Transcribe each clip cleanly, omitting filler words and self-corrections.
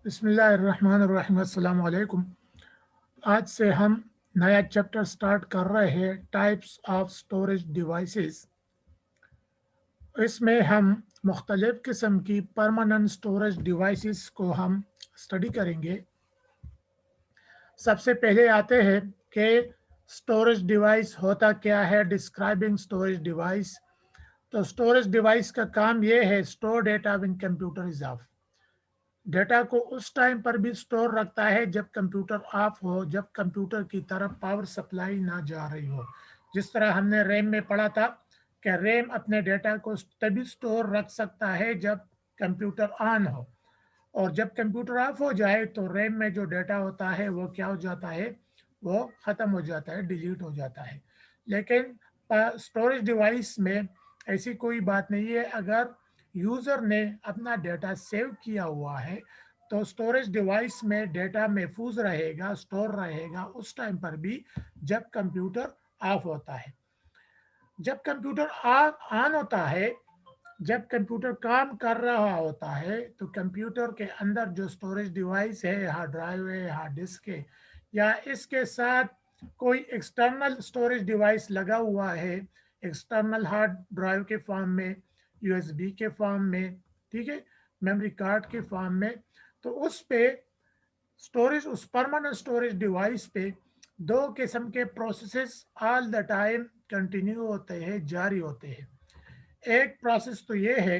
बिस्मिल्लाहिर्रहमानिर्रहीम, अस्सलाम वालेकुम। आज से हम नया चैप्टर स्टार्ट कर रहे हैं, टाइप्स ऑफ स्टोरेज डिवाइसेस। इसमें हम मुख्तलिफ़ किस्म की परमानेंट स्टोरेज डिवाइसेस को हम स्टडी करेंगे। सबसे पहले आते हैं कि स्टोरेज डिवाइस होता क्या है। Describing storage device. तो स्टोरेज डिवाइस का काम ये है, store data when computer is of. Data को उस टाइम पर भी स्टोर रखता है जब कंप्यूटर ऑफ हो, जब कंप्यूटर की तरफ पावर सप्लाई ना जा रही हो। जिस तरह हमने रैम में पढ़ा था कि रैम अपने डेटा को तभी स्टोर रख सकता है जब कंप्यूटर ऑन हो, और जब कंप्यूटर ऑफ हो जाए तो रैम में जो डेटा होता है वो क्या हो जाता है, वो ख़त्म हो जाता है, डिलीट हो जाता है। लेकिन स्टोरेज डिवाइस में ऐसी कोई बात नहीं है। अगर यूज़र ने अपना डेटा सेव किया हुआ है तो स्टोरेज डिवाइस में डेटा महफूज रहेगा, स्टोर रहेगा उस टाइम पर भी जब कंप्यूटर ऑफ होता है। जब कंप्यूटर ऑन होता है, जब कंप्यूटर काम कर रहा होता है, तो कंप्यूटर के अंदर जो स्टोरेज डिवाइस है, हार्ड ड्राइव है, हार्ड डिस्क है, या इसके साथ कोई एक्सटर्नल स्टोरेज डिवाइस लगा हुआ है, एक्सटर्नल हार्ड ड्राइव के फॉर्म में, यूएसबी के फॉर्म में, ठीक है, मेमोरी कार्ड के फॉर्म में, तो उस पे स्टोरेज, उस परमानेंट स्टोरेज डिवाइस पे दो किस्म के processes all the time continue होते हैं, जारी होते हैं। एक प्रोसेस तो ये है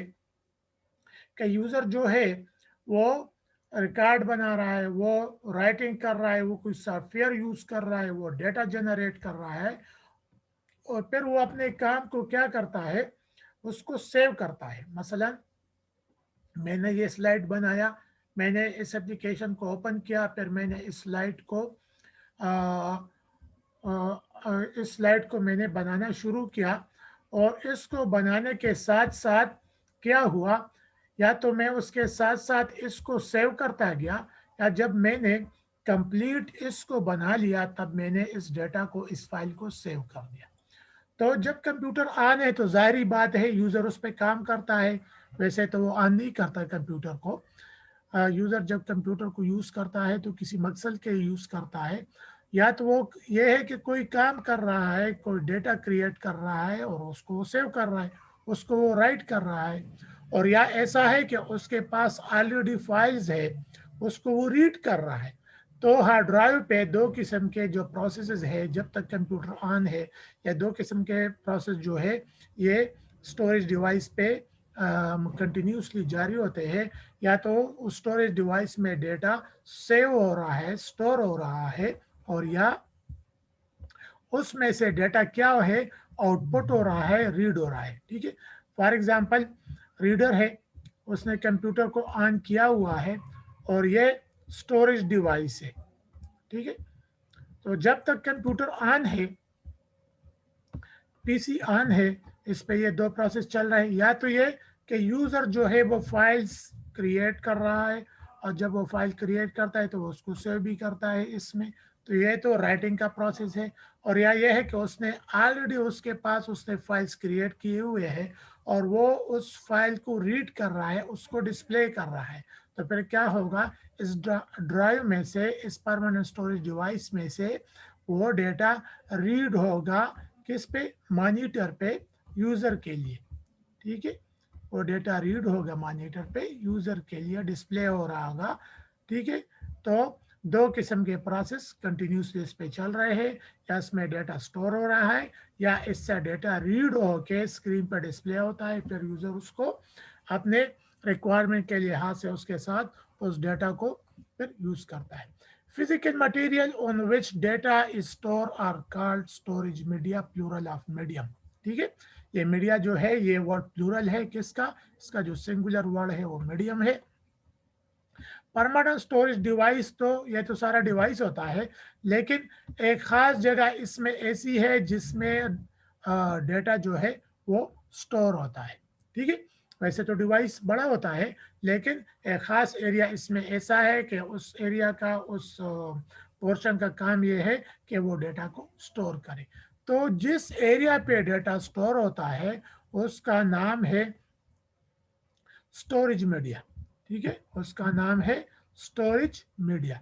कि यूज़र जो है वो रिकॉर्ड बना रहा है, वो राइटिंग कर रहा है, वो कोई सॉफ्टवेयर यूज़ कर रहा है, वो डेटा जनरेट कर रहा है, और फिर वो अपने काम को क्या करता है, उसको सेव करता है। मसलन मैंने ये स्लाइड बनाया, मैंने इस एप्लीकेशन को ओपन किया, फिर मैंने इस स्लाइड को इस स्लाइड को मैंने बनाना शुरू किया, और इसको बनाने के साथ साथ क्या हुआ, या तो मैं उसके साथ साथ इसको सेव करता गया, या जब मैंने कंप्लीट इसको बना लिया तब मैंने इस डेटा को, इस फाइल को सेव कर दिया। तो जब कंप्यूटर ऑन है तो जाहिर बात है यूज़र उस पर काम करता है। वैसे तो वो ऑन नहीं करता कंप्यूटर को। यूज़र जब कंप्यूटर को यूज़ करता है तो किसी मकसद के यूज़ करता है, या तो वो ये है कि कोई काम कर रहा है, कोई डेटा क्रिएट कर रहा है और उसको वो सेव कर रहा है, उसको वो राइट कर रहा है, और या ऐसा है कि उसके पास ऑलरेडी फाइल्स है, उसको वो रीड कर रहा है। तो हार्ड ड्राइव पे दो किस्म के जो प्रोसेसेस है, जब तक कंप्यूटर ऑन है, या दो किस्म के प्रोसेस जो है ये स्टोरेज डिवाइस पे कंटिन्यूसली जारी होते हैं। या तो उस स्टोरेज डिवाइस में डेटा सेव हो रहा है, स्टोर हो रहा है, और या उसमें से डेटा क्या है, आउटपुट हो रहा है, रीड हो रहा है। ठीक है, फॉर एग्जांपल रीडर है, उसने कंप्यूटर को ऑन किया हुआ है और ये स्टोरेज डिवाइस है। ठीक है, तो जब तक कंप्यूटर ऑन है, पीसी ऑन है, इस पे ये दो प्रोसेस चल रहे हैं। या तो ये कि यूज़र जो है वो फाइल्स क्रिएट कर रहा है, और जब वो फाइल क्रिएट करता है तो वो उसको सेव भी करता है इसमें, तो ये तो राइटिंग का प्रोसेस है। और या ये है कि उसने ऑलरेडी, उसके पास उसने फाइल्स क्रिएट किए हुए हैं और वो उस फाइल को रीड कर रहा है, उसको डिस्प्ले कर रहा है। तो फिर क्या होगा, इस ड्राइव में से, इस परमानेंट स्टोरेज डिवाइस में से वो डेटा रीड होगा, किस पे, मॉनिटर पे, यूज़र के लिए। ठीक है, वो डेटा रीड होगा मॉनिटर पे, यूज़र के लिए डिस्प्ले हो रहा होगा। ठीक है, तो दो किस्म के प्रोसेस कंटिन्यूसली इस पे चल रहे हैं, या इसमें डेटा स्टोर हो रहा है, या इससे डेटा रीड होके स्क्रीन पर डिस्प्ले होता है, फिर यूज़र उसको अपने रिक्वायरमेंट के लिहाज से उसके साथ उस डेटा को फिर यूज़ करता है। Physical material on which data is stored are called storage media, plural of medium। ठीक है, ये मीडिया जो है ये वर्ड प्लूरल है किसका, इसका जो सिंगुलर वर्ड है वो मीडियम है। परमानेंट स्टोरेज डिवाइस, तो ये तो सारा डिवाइस होता है, लेकिन एक ख़ास जगह इसमें ऐसी है जिसमें डेटा जो है वो स्टोर होता है। ठीक है, वैसे तो डिवाइस बड़ा होता है, लेकिन एक ख़ास एरिया इसमें ऐसा है कि उस एरिया का, उस पोर्शन का काम ये है कि वो डेटा को स्टोर करे। तो जिस एरिया पे डेटा स्टोर होता है उसका नाम है स्टोरेज मीडिया। ठीक है, उसका नाम है स्टोरेज मीडिया।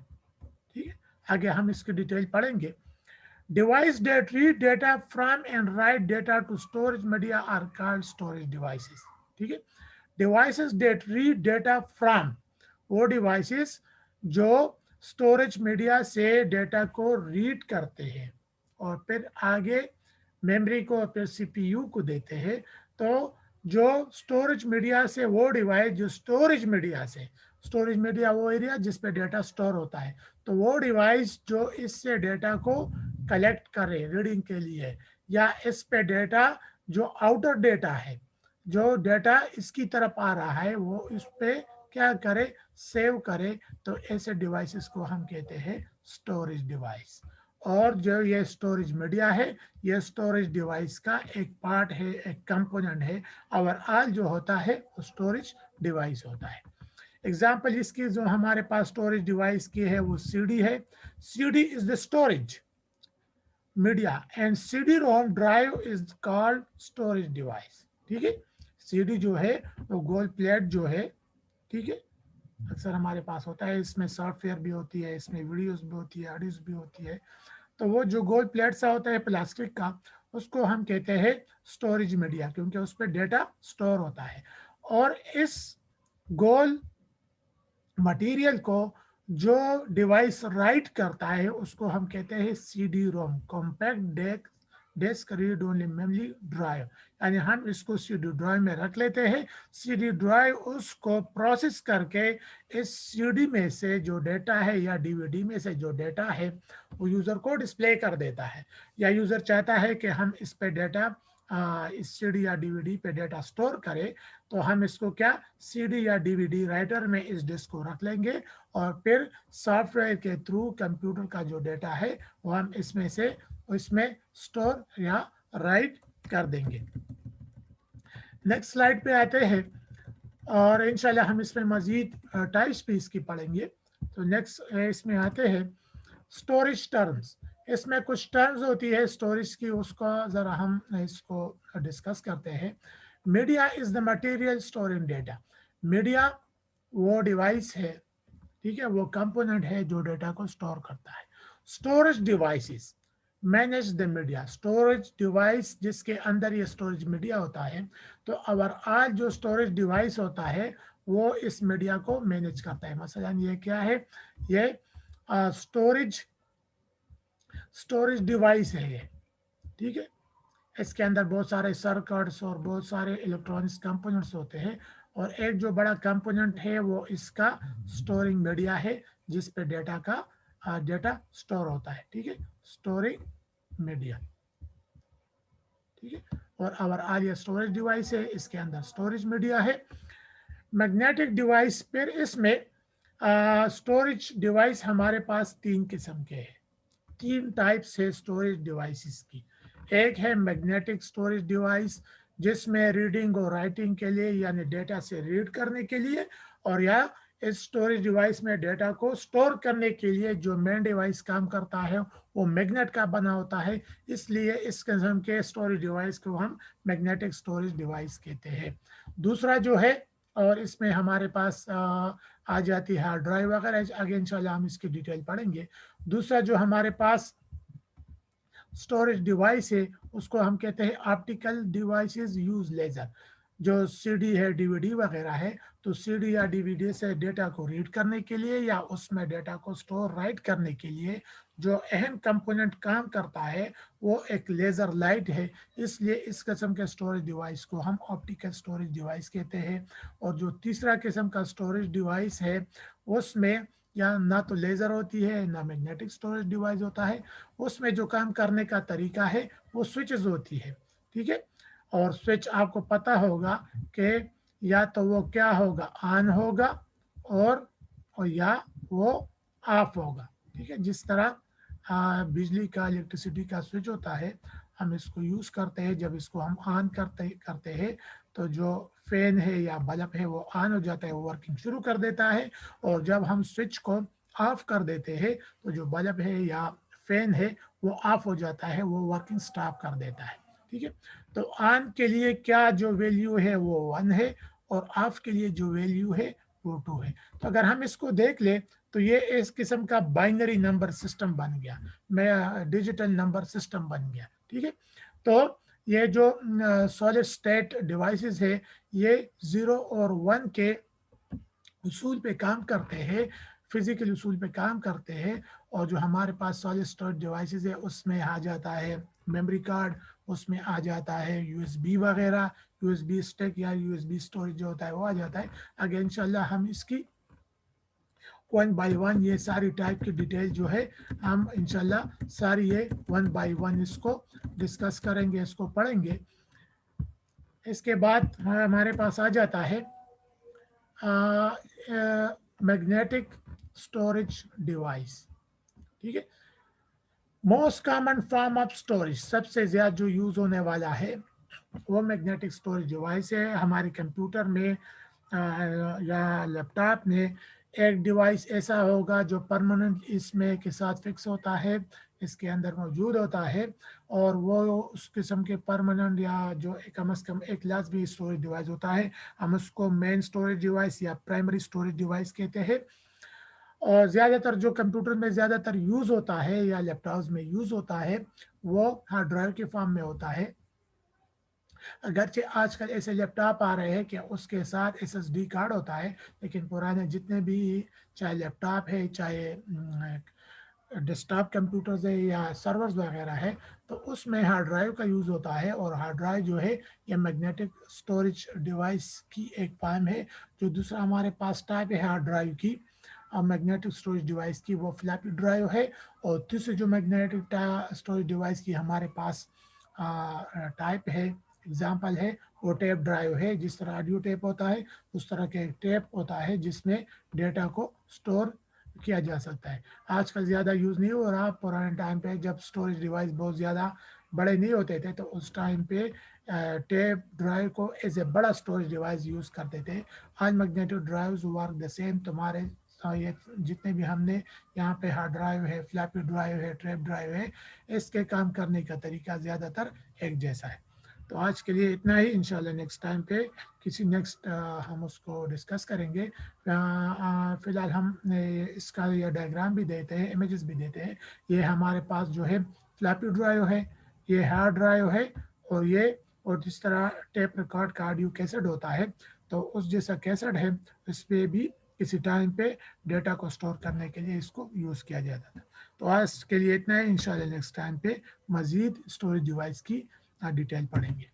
ठीक है, आगे हम इसकी डिटेल पढ़ेंगे। Device that read data from and write data to storage media are called storage devices. ठीक है, devices that read data from, वो डिवाइसेस जो स्टोरेज मीडिया से डेटा को रीड करते हैं और फिर आगे मेमोरी को फिर सीपीयू को देते हैं। तो जो स्टोरेज मीडिया से, वो डिवाइस जो स्टोरेज मीडिया से, स्टोरेज मीडिया वो एरिया जिस पे डेटा स्टोर होता है, तो वो डिवाइस जो इससे डेटा को कलेक्ट करे रीडिंग के लिए, या इस पे डेटा जो आउटर डेटा है, जो डेटा इसकी तरफ आ रहा है, वो इस पे क्या करे, सेव करे, तो ऐसे डिवाइसेस को हम कहते हैं स्टोरेज डिवाइस। और जो ये स्टोरेज मीडिया है, ये स्टोरेज डिवाइस का एक पार्ट है, एक कंपोनेंट है। ओवरऑल जो होता है वो स्टोरेज डिवाइस होता है। एग्जाम्पल इसकी जो हमारे पास स्टोरेज डिवाइस की है वो सीडी है। CD is the storage media and CD ROM drive is called storage device. ठीक है, सीडी जो है वो गोल्ड प्लेट जो है, ठीक है, अक्सर हमारे पास होता है, इसमें सॉफ्टवेयर भी होती है, इसमें वीडियोस भी होती है, ऑडियोस भी होती है। तो वो जो गोल प्लेट सा होता है प्लास्टिक का, उसको हम कहते हैं स्टोरेज मीडिया, क्योंकि उस पर डेटा स्टोर होता है। और इस गोल मटेरियल को जो डिवाइस राइट करता है उसको हम कहते हैं CD ROM, compact desk read only memory drive. यानी हम इसको सीडी ड्राइव में रख लेते हैं। सीडी ड्राइव उसको प्रोसेस करके इस सीडी में से जो डेटा है या डीवीडी में से जो डेटा है वो यूज़र को डिस्प्ले कर देता है। या यूज़र चाहता है कि हम इस पे डेटा इस सीडी या डीवीडी पे डेटा स्टोर करें, तो हम इसको क्या, सीडी या डीवीडी राइटर में इस डिस्क को रख लेंगे और फिर सॉफ्टवेयर के थ्रू कंप्यूटर का जो डेटा है वो हम इसमें से इसमें स्टोर या राइट कर देंगे। नेक्स्ट स्लाइड पे आते हैं और इंशाल्लाह हम इसमें मजीद टाइप्स भी इसकी पढ़ेंगे। तो नेक्स्ट इसमें आते हैं स्टोरेज टर्म्स। इसमें कुछ टर्म्स होती है स्टोरेज की, उसका ज़रा हम इसको डिस्कस करते हैं। Media is the material storing data. Media वो डिवाइस है, ठीक है, वो कंपोनेंट है जो डेटा को स्टोर करता है। Storage devices manage the media. Storage device जिसके अंदर ये स्टोरेज मीडिया होता है, तो ओवरऑल जो स्टोरेज डिवाइस होता है वो इस मीडिया को मैनेज करता है। मसलन ये क्या है, ये स्टोरेज डिवाइस है ये, ठीक है। इसके अंदर बहुत सारे सर्किट्स और बहुत सारे इलेक्ट्रॉनिक्स कंपोनेंट्स होते हैं, और एक जो बड़ा कंपोनेंट है वो इसका स्टोरिंग मीडिया है जिस पे डेटा स्टोर होता है, ठीक है, स्टोरिंग मीडिया, ठीक है। और ओवरऑल ये स्टोरेज डिवाइस है, इसके अंदर स्टोरेज मीडिया है। मैग्नेटिक डिवाइस, फिर इसमें स्टोरेज डिवाइस हमारे पास तीन किस्म के हैं, तीन टाइप्स है स्टोरेज डिवाइसेस की। एक है मैग्नेटिक स्टोरेज डिवाइस जिसमें रीडिंग और राइटिंग के लिए, यानी डेटा से रीड करने के लिए, और या इस स्टोरेज डिवाइस में डेटा को स्टोर करने के लिए जो मेन डिवाइस काम करता है वो मैग्नेट का बना होता है, इसलिए इस किस्म के स्टोरेज डिवाइस को हम मैग्नेटिक स्टोरेज डिवाइस कहते हैं। दूसरा जो है, और इसमें हमारे पास आ जाती है हार्ड ड्राइव वगैरह, आगे इंशाल्लाह हम इसकी डिटेल पढ़ेंगे। दूसरा जो हमारे पास स्टोरेज डिवाइस है उसको हम कहते हैं ऑप्टिकल डिवाइसेस यूज लेजर। जो सीडी है, डीवीडी वगैरह है, तो सीडी या डीवीडी से डेटा को रीड करने के लिए या उसमें डेटा को स्टोर राइट करने के लिए जो अहम कंपोनेंट काम करता है वो एक लेज़र लाइट है, इसलिए इस किस्म के स्टोरेज डिवाइस को हम ऑप्टिकल स्टोरेज डिवाइस कहते हैं। और जो तीसरा किस्म का स्टोरेज डिवाइस है उसमें या ना तो लेज़र होती है ना मैग्नेटिक स्टोरेज डिवाइस होता है, उसमें जो काम करने का तरीका है वो स्विचेस होती है, ठीक है। और स्विच आपको पता होगा कि या तो वो क्या होगा, ऑन होगा और या वो ऑफ होगा, ठीक है। जिस तरह बिजली का, इलेक्ट्रिसिटी का स्विच होता है, हम इसको यूज़ करते हैं, जब इसको हम ऑन करते हैं तो जो फैन है या बल्ब है वो ऑन हो जाता है, वो वर्किंग शुरू कर देता है। और जब हम स्विच को ऑफ कर देते हैं तो जो बल्ब है या फैन है वो ऑफ हो जाता है, वो वर्किंग स्टॉप कर देता है, ठीक है। तो ऑन के लिए क्या जो वैल्यू है वो 1 है और ऑफ के लिए जो वैल्यू है वो 2 है। तो अगर हम इसको देख ले तो ये इस किस्म का बाइनरी नंबर सिस्टम बन गया, मैं डिजिटल नंबर सिस्टम बन गया, ठीक है। तो ये जो सॉलिड स्टेट डिवाइसेस है ये 0 और 1 के उसूल पे काम करते हैं, फिजिकल उसूल पे काम करते हैं। और जो हमारे पास सॉलिड स्टेट डिवाइसेस है उसमें आ जाता है मेमोरी कार्ड, उसमें आ जाता है यूएसबी वगैरह, यूएसबी स्टिक या यूएसबी स्टोरेज जो होता है वो आ जाता है। आगे इंशाल्लाह हम इसकी वन बाय वन ये सारी टाइप की डिटेल जो है हम इंशाल्लाह सारी ये वन बाय वन इसको डिस्कस करेंगे, इसको पढ़ेंगे। इसके बाद हमारे पास आ जाता है मैग्नेटिक स्टोरेज डिवाइस, ठीक है। Most common form of storage, सबसे ज्यादा जो यूज होने वाला है वो मैग्नेटिक स्टोरेज डिवाइस है। हमारे कंप्यूटर में या लैपटॉप में एक डिवाइस ऐसा होगा जो परमानेंट इसमें के साथ फिक्स होता है, इसके अंदर मौजूद होता है। और वो उस किस्म के परमानेंट या जो कम अज़ कम एक लाजमी स्टोरेज डिवाइस होता है, हम उसको मेन स्टोरेज डिवाइस या प्राइमरी स्टोरेज डिवाइस कहते हैं। और ज़्यादातर जो कंप्यूटर में ज़्यादातर यूज़ होता है या लैपटॉप्स में यूज़ होता है वो हार्ड ड्राइव के फॉर्म में होता है। अगरचे आजकल ऐसे लैपटॉप आ रहे हैं कि उसके साथ एसएसडी कार्ड होता है, लेकिन पुराने जितने भी चाहे लैपटॉप है, चाहे डेस्कटॉप कंप्यूटर्स है या सर्वर्स वगैरह है, तो उसमें हार्ड ड्राइव का यूज़ होता है। और हार्ड ड्राइव जो है ये मैग्नेटिक स्टोरेज डिवाइस की एक फॉर्म है। जो दूसरा हमारे पास टाइप है हार्ड ड्राइव की और मैग्नेटिक स्टोरेज डिवाइस की वो फ्लैपी ड्राइव है। और तीसरी जो मैग्नेटिक स्टोरेज डिवाइस की हमारे पास टाइप है, एग्जाम्पल है, वो टेप ड्राइव है। जिस तरह ऑडियो टेप होता है उस तरह के टेप होता है जिसमें डेटा को स्टोर किया जा सकता है। आजकल ज़्यादा यूज़ नहीं हो रहा, पुराने टाइम पे जब स्टोरेज डिवाइस बहुत ज़्यादा बड़े नहीं होते थे तो उस टाइम पे टेप ड्राइव को एज ए बड़ा स्टोरेज डिवाइस यूज़ करते थे। आज magnetic drives work the same. तुम्हारे ये जितने भी हमने यहाँ पे हार्ड ड्राइव है, फ्लैपी ड्राइव है, टेप ड्राइव है, इसके काम करने का तरीका ज़्यादातर एक जैसा है। तो आज के लिए इतना ही, इंशाल्लाह नेक्स्ट टाइम पे किसी नेक्स्ट हम उसको डिस्कस करेंगे। फ़िलहाल हम इसका ये डायग्राम भी देते हैं, इमेजेस भी देते हैं। ये हमारे पास जो है फ्लैपी ड्राइव है, ये हार्ड ड्राइव है, और ये और जिस तरह टेप रिकॉर्ड का ऑडियो कैसेट होता है तो उस जैसा कैसेट है, इस पर भी किसी टाइम पे डेटा को स्टोर करने के लिए इसको यूज़ किया जाता था। तो आज के लिए इतना है, इंशाल्लाह नेक्स्ट टाइम पे मज़ीद स्टोरेज डिवाइस की डिटेल पढ़ेंगे।